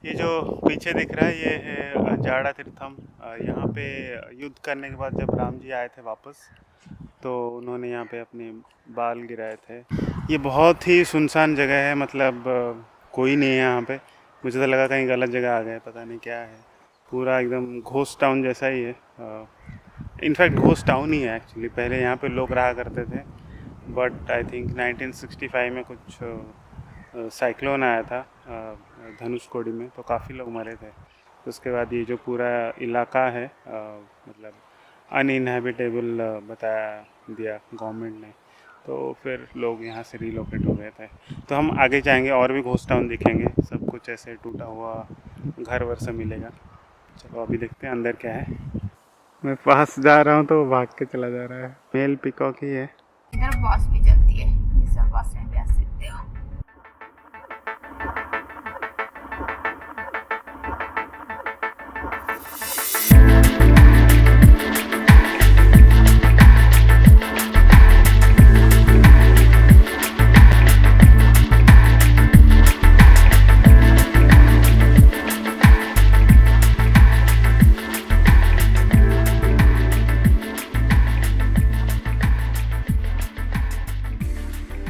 ये जो पीछे दिख रहा है ये है जाड़ा तीर्थम। यहाँ पे युद्ध करने के बाद जब राम जी आए थे वापस, तो उन्होंने यहाँ पे अपने बाल गिराए थे। ये बहुत ही सुनसान जगह है, मतलब कोई नहीं है यहाँ पे। मुझे तो लगा कहीं गलत जगह आ गए, पता नहीं क्या है। पूरा एकदम घोस्ट टाउन जैसा ही है। इनफैक्ट घोस्ट टाउन ही है एक्चुअली। पहले यहाँ पे लोग रहा करते थे, बट आई थिंक 1965 में कुछ साइक्लोन आया था धनुषकोडी में, तो काफ़ी लोग मरे थे। उसके बाद ये जो पूरा इलाका है मतलब अनइनहेबिटेबल बताया दिया गवर्नमेंट ने, तो फिर लोग यहाँ से रिलोकेट हो गए थे। तो हम आगे जाएंगे और भी घोस्ट टाउन दिखेंगे, सब कुछ ऐसे टूटा हुआ घर वर से मिलेगा। चलो अभी देखते हैं अंदर क्या है। मैं पास जा रहा हूँ तो भाग के चला जा रहा है। मेल पिकॉक ही है। इधर बस भी चलती है, ये सब बस में बैठ सकते हो।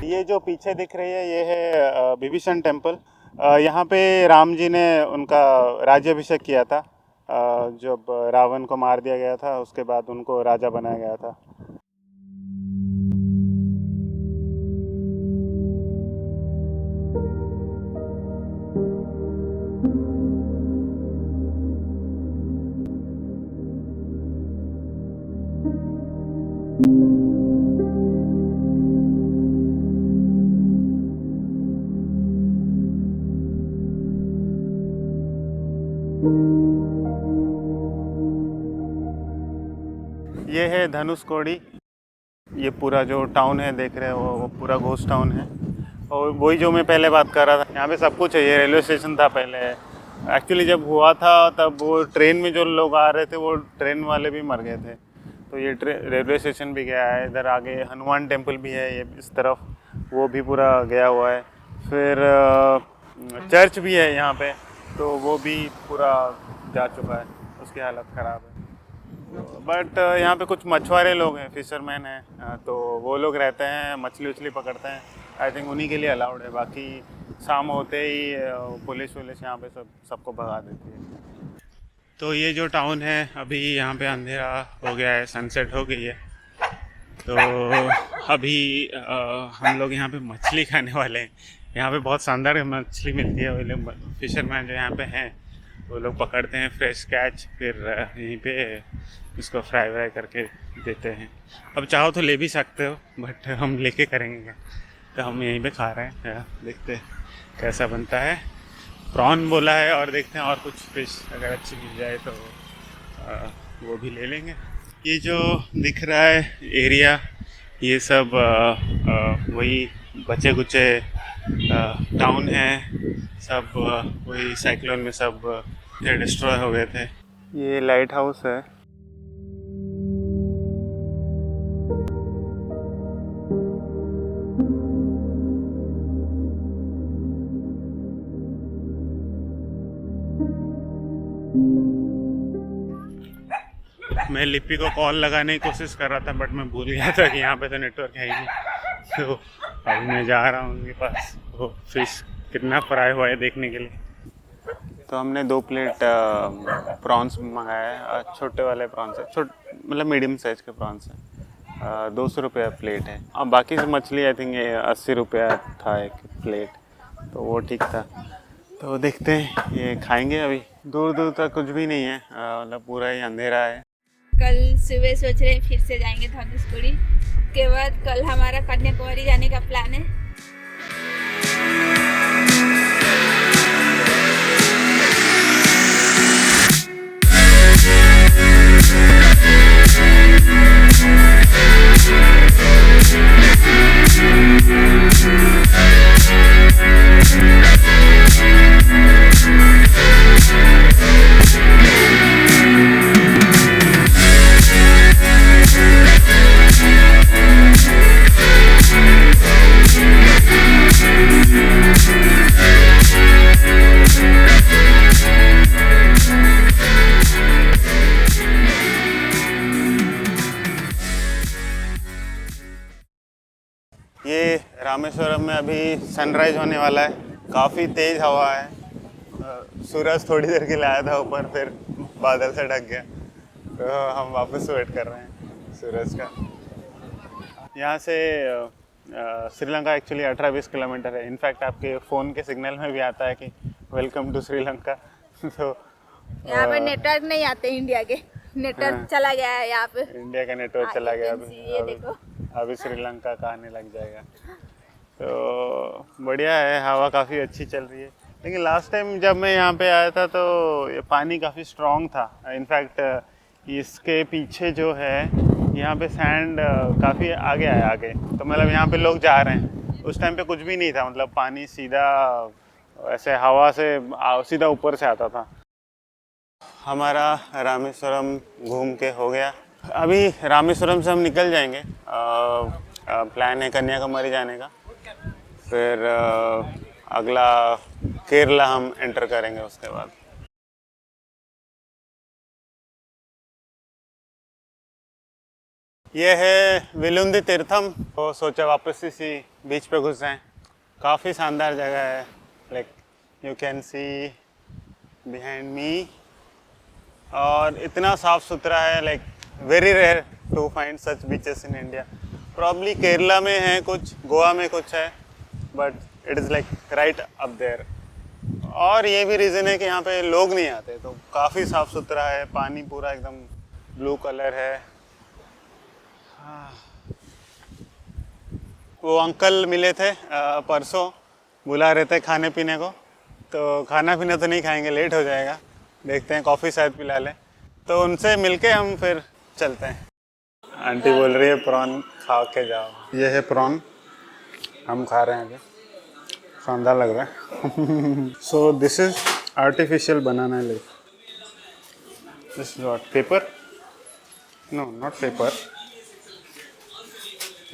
ये जो पीछे दिख रही है ये है विभीषण टेम्पल। यहाँ पे राम जी ने उनका राज्याभिषेक किया था। जब रावण को मार दिया गया था उसके बाद उनको राजा बनाया गया था। ये है धनुषकोडी। ये पूरा जो टाउन है देख रहे हो वो पूरा घोस्ट टाउन है। और वही जो मैं पहले बात कर रहा था, यहाँ पे सब कुछ है। ये रेलवे स्टेशन था पहले। एक्चुअली जब हुआ था तब वो ट्रेन में जो लोग आ रहे थे वो ट्रेन वाले भी मर गए थे। तो ये रेलवे स्टेशन भी गया है। इधर आगे हनुमान टेम्पल भी है, ये इस तरफ, वो भी पूरा गया हुआ है। फिर चर्च भी है यहाँ पे, तो वो भी पूरा जा चुका है, उसकी हालत ख़राब है। बट यहाँ पे कुछ मछुआरे लोग हैं, फिशरमैन हैं, तो वो लोग रहते हैं, मछली उछली पकड़ते हैं। आई थिंक उन्हीं के लिए अलाउड है। बाकी शाम होते ही पुलिस वुलिस यहाँ पे सबको भगा देती है। तो ये जो टाउन है अभी यहाँ पे अंधेरा हो गया है, सनसेट हो गई है। तो अभी हम लोग यहाँ पे मछली खाने वाले हैं। यहाँ पे बहुत शानदार मछली मिलती है। वो लोग फिशरमैन जो यहाँ पे हैं वो लोग पकड़ते हैं फ्रेश कैच, फिर यहीं पे इसको फ्राई व्राई करके देते हैं। अब चाहो तो ले भी सकते हो, बट हम लेके करेंगे क्या, तो हम यहीं पे खा रहे हैं। देखते हैं कैसा बनता है। प्रॉन बोला है और देखते हैं और कुछ फिश अगर अच्छी मिल जाए तो वो भी ले लेंगे। ये जो दिख रहा है एरिया, ये सब वही बचे कुचे टाउन है। सब वही साइक्लोन में सब डिस्ट्रॉय हो गए थे। ये लाइट हाउस है। मैं लिपि को कॉल लगाने की कोशिश कर रहा था, बट मैं भूल गया था कि यहाँ पे तो नेटवर्क है ही नहीं। तो अभी मैं जा रहा हूँ उनके पास। वो फिश कितना फ्राई हुआ है देखने के लिए। तो हमने 2 प्लेट प्रॉन्स मंगाया है। छोटे वाले प्रॉन्स है, मतलब मीडियम साइज़ के प्रॉन्स हैं। 200 रुपये प्लेट है। और बाकी से मछली आई थिंक 80 रुपया था एक प्लेट, तो वो ठीक था। तो देखते हैं, ये खाएंगे। अभी दूर दूर तक कुछ भी नहीं है, मतलब पूरा ही अंधेरा है। कल सुबह सोच रहे हैं फिर से जाएंगे धनुषकोडी। उसके बाद कल हमारा कन्याकुमारी जाने का प्लान है। रामेश्वरम में अभी सनराइज होने वाला है, काफ़ी तेज़ हवा है। सूरज थोड़ी देर के लिए आया था ऊपर, फिर बादल से ढक गया, तो हम वापस वेट कर रहे हैं सूरज का। यहाँ से श्रीलंका एक्चुअली 18-20 किलोमीटर है। इनफैक्ट आपके फ़ोन के सिग्नल में भी आता है कि वेलकम टू श्रीलंका। तो यहाँ पे नेटवर्क नहीं आते इंडिया के, नेटवर्क चला गया है यहाँ पे। इंडिया का नेटवर्क चला गया ये देखो, अभी श्रीलंका का आने लग जाएगा। तो बढ़िया है, हवा काफ़ी अच्छी चल रही है। लेकिन लास्ट टाइम जब मैं यहाँ पे आया था तो ये पानी काफ़ी स्ट्रॉन्ग था। इनफैक्ट इसके पीछे जो है यहाँ पे सैंड काफ़ी आगे आया आगे, तो मतलब यहाँ पे लोग जा रहे हैं। उस टाइम पे कुछ भी नहीं था, मतलब पानी सीधा ऐसे हवा से सीधा ऊपर से आता था। हमारा रामेश्वरम घूम के हो गया। अभी रामेश्वरम से हम निकल जाएंगे। प्लान है कन्याकुमारी जाने का, फिर अगला केरला हम एंटर करेंगे उसके बाद। ये है विलुंदी तीर्थम। तो सोचा वापस इसी बीच पे घुस जाएं। काफ़ी शानदार जगह है, like you can see behind me, और इतना साफ़ सुथरा है, like very rare to find such beaches in India. Probably Kerala में है कुछ, गोवा में कुछ है, but it is like right up there. और ये भी रीज़न है कि यहाँ पे लोग नहीं आते, तो काफ़ी साफ़ सुथरा है, पानी पूरा एकदम ब्लू कलर है। वो अंकल मिले थे परसों, बुला रहे थे खाने पीने को, तो खाना पीना तो नहीं खाएंगे, लेट हो जाएगा, देखते हैं कॉफ़ी शायद पिला लें, तो उनसे मिलके हम फिर चलते हैं। आंटी बोल रही है प्रॉन खा के जाओ। ये है प्रॉन, हम खा रहे हैं अभी, शानदार लग रहा है। So this is artificial banana leaf. This is what, paper? No, not paper,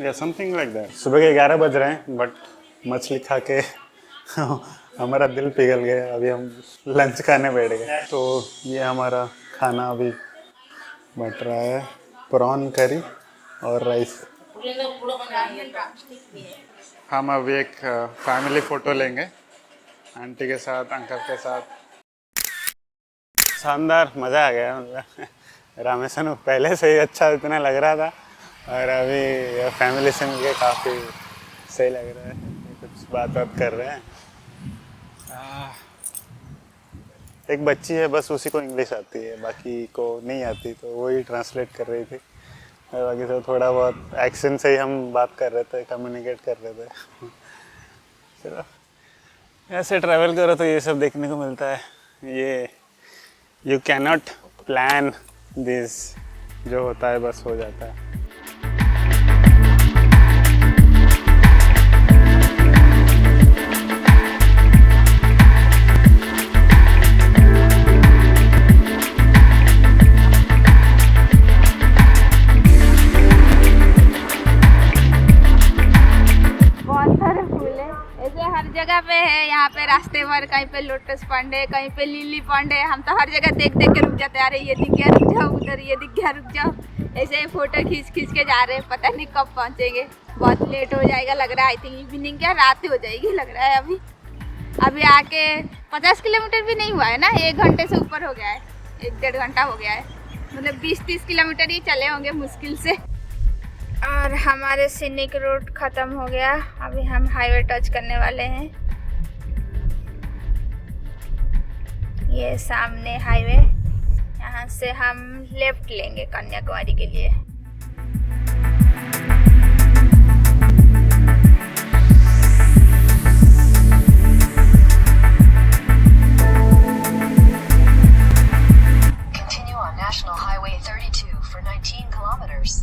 या समथिंग लाइक दैट। सुबह के 11 बज रहे हैं, बट मछली खा के हमारा दिल पिघल गया। अभी हम लंच खाने बैठ गए। तो ये हमारा खाना अभी बट रहा है, प्रॉन करी और राइस। हम अभी एक फैमिली फ़ोटो लेंगे आंटी के साथ, अंकल के साथ। शानदार, मज़ा आ गया। रामेश्वरम पहले से ही अच्छा इतना लग रहा था, और अभी फैमिली से मिलके काफ़ी सही लग रहा है। कुछ बात कर रहे हैं। एक बच्ची है, बस उसी को इंग्लिश आती है, बाकी को नहीं आती, तो वही ट्रांसलेट कर रही थी। और बाकी तो थोड़ा बहुत एक्सेंट से ही हम बात कर रहे थे, कम्युनिकेट कर रहे थे। चलो, ऐसे ट्रैवल करो तो ये सब देखने को मिलता है। ये you can not plan this, जो होता है बस हो जाता है। जगह पे है, यहाँ पे रास्ते भर कहीं पे लोटस पॉन्ड है, कहीं पे लिली पॉन्ड है। हम तो हर जगह देख देख के रुक जाते हैं, अरे ये दिख गया रुक जाओ, उधर ये दिख गया रुक जाओ, ऐसे ही फोटो खींच खींच के जा रहे हैं। पता नहीं कब पहुँचेंगे, बहुत लेट हो जाएगा लग रहा है। आई थिंक इवनिंग क्या रात ही हो जाएगी लग रहा है। अभी आके 50 किलोमीटर भी नहीं हुआ है ना, 1 घंटे से ऊपर हो गया है, 1-1.5 घंटा हो गया है, मतलब 20-30 किलोमीटर ही चले होंगे मुश्किल से। और हमारे सीनिक रोड ख़त्म हो गया, अभी हम हाईवे टच करने वाले हैं। ये सामने हाईवे, यहाँ से हम लेफ्ट लेंगे कन्याकुमारी के लिए। Continue on National Highway 32 for 19 kilometers.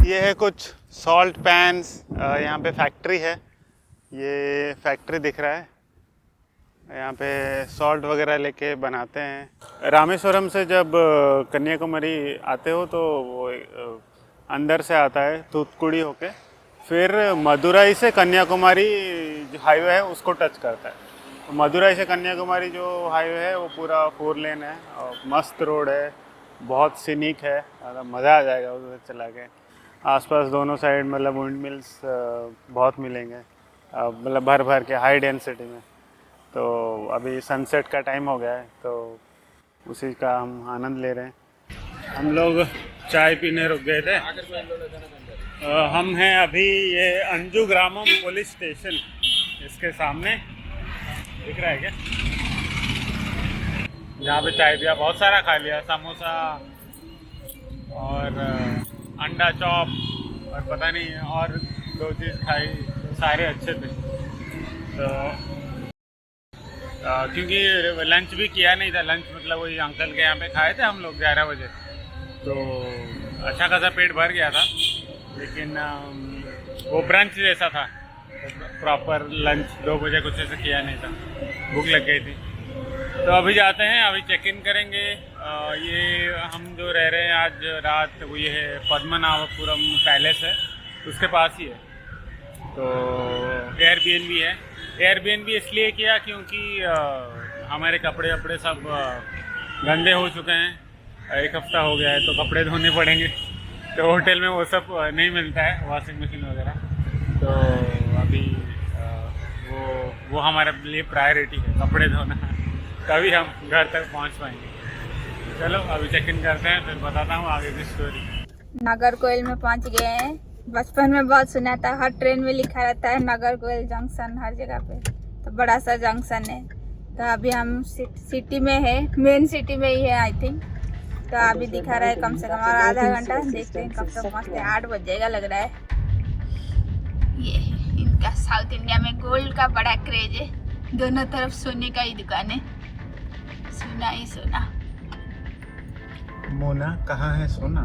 ये है कुछ सॉल्ट पैन्स, यहाँ पे फैक्ट्री है, ये फैक्ट्री दिख रहा है, यहाँ पे सॉल्ट वगैरह लेके बनाते हैं। रामेश्वरम से जब कन्याकुमारी आते हो तो वो अंदर से आता है तूतकुड़ी होके, फिर मदुराई से कन्याकुमारी जो हाईवे है उसको टच करता है। तो मदुराई से कन्याकुमारी जो हाईवे है वो पूरा 4 लेन है और मस्त रोड है, बहुत सीनिक है, मज़ा आ जाएगा उधर चला के। आसपास दोनों साइड मतलब विंड मिल्स बहुत मिलेंगे, मतलब भर भर के हाई डेंसिटी में। तो अभी सनसेट का टाइम हो गया है तो उसी का हम आनंद ले रहे हैं। हम लोग चाय पीने रुक गए थे। हम हैं अभी ये अंजू ग्रामम पुलिस स्टेशन, इसके सामने दिख रहा है क्या, यहाँ पे चाय पिया, बहुत सारा खा लिया, समोसा और अंडा चॉप और पता नहीं और 2 चीज़ खाई, सारे अच्छे थे। तो क्योंकि लंच भी किया नहीं था, लंच मतलब वही अंकल के यहाँ पे खाए थे हम लोग 11 बजे, तो अच्छा खासा पेट भर गया था। लेकिन वो ब्रंच जैसा था, प्रॉपर लंच 2 बजे कुछ ऐसे किया नहीं था, भूख लग गई थी। तो अभी जाते हैं, अभी चेक इन करेंगे। ये हम जो रह रहे हैं आज रात, वो ये है पद्मनाभपुरम पैलेस है, उसके पास ही है। तो एयरबीएनबी है। एयरबीएनबी इसलिए किया क्योंकि हमारे कपड़े वपड़े सब गंदे हो चुके हैं, 1 हफ्ता हो गया है, तो कपड़े धोने पड़ेंगे। तो होटल में वो सब नहीं मिलता है, वॉशिंग मशीन वगैरह। तो अभी वो हमारे लिए प्रायोरिटी है, कपड़े धोना, तभी हम घर तक पहुंच पाएंगे। चलो अभी चेक इन करते हैं, फिर बताता हूँ आगे की स्टोरी। नागरकोइल में पहुंच गए हैं। बचपन में बहुत सुना था, हर ट्रेन में लिखा रहता है नागरकोइल जंक्शन हर जगह पे, तो बड़ा सा जंक्शन है। तो अभी हम सिटी में है, मेन सिटी में ही है आई थिंक। तो अभी दिखा रहा है कम से कम और आधा घंटा, देखते हैं कब तक पहुँचते हैं। 8 बज जाएगा लग रहा है। ये इनका साउथ इंडिया में गोल्ड का बड़ा क्रेज है, दोनों तरफ सोने का ही दुकान है, सोना ही सोना। मोना कहाँ है सोना?